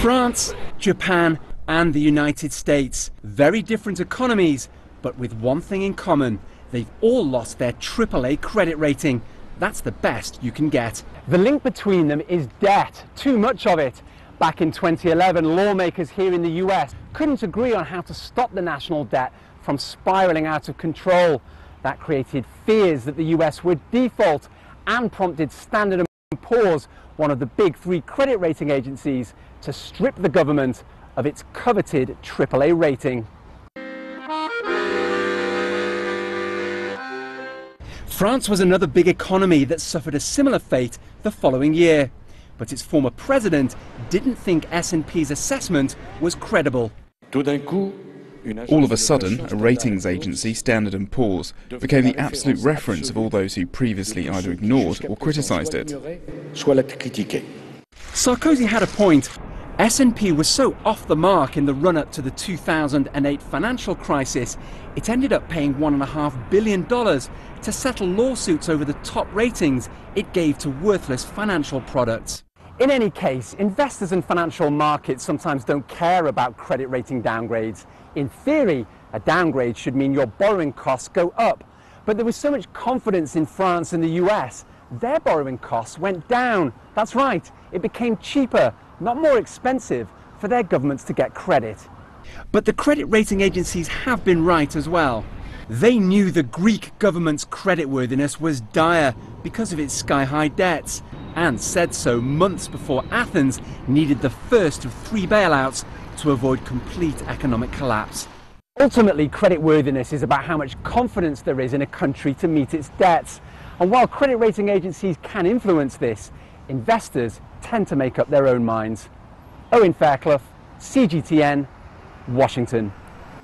France, Japan and the United States. Very different economies, but with one thing in common. They've all lost their AAA credit rating. That's the best you can get. The link between them is debt, too much of it. Back in 2011, lawmakers here in the US couldn't agree on how to stop the national debt from spiraling out of control. That created fears that the US would default and prompted Standard & Poor's, one of the big three credit rating agencies, to strip the government of its coveted AAA rating. France was another big economy that suffered a similar fate the following year. But its former president didn't think S&P's assessment was credible. All of a sudden, a ratings agency, Standard & Poor's, became the absolute reference of all those who previously either ignored or criticised it. Sarkozy had a point. S&P was so off the mark in the run-up to the 2008 financial crisis, it ended up paying $1.5 billion to settle lawsuits over the top ratings it gave to worthless financial products. In any case, investors and financial markets sometimes don't care about credit rating downgrades. In theory, a downgrade should mean your borrowing costs go up. But there was so much confidence in France and the US, their borrowing costs went down. That's right, it became cheaper, not more expensive, for their governments to get credit. But the credit rating agencies have been right as well. They knew the Greek government's creditworthiness was dire because of its sky-high debts, and said so months before Athens needed the first of 3 bailouts to avoid complete economic collapse. Ultimately, creditworthiness is about how much confidence there is in a country to meet its debts. And while credit rating agencies can influence this, investors tend to make up their own minds. Owen Fairclough, CGTN, Washington.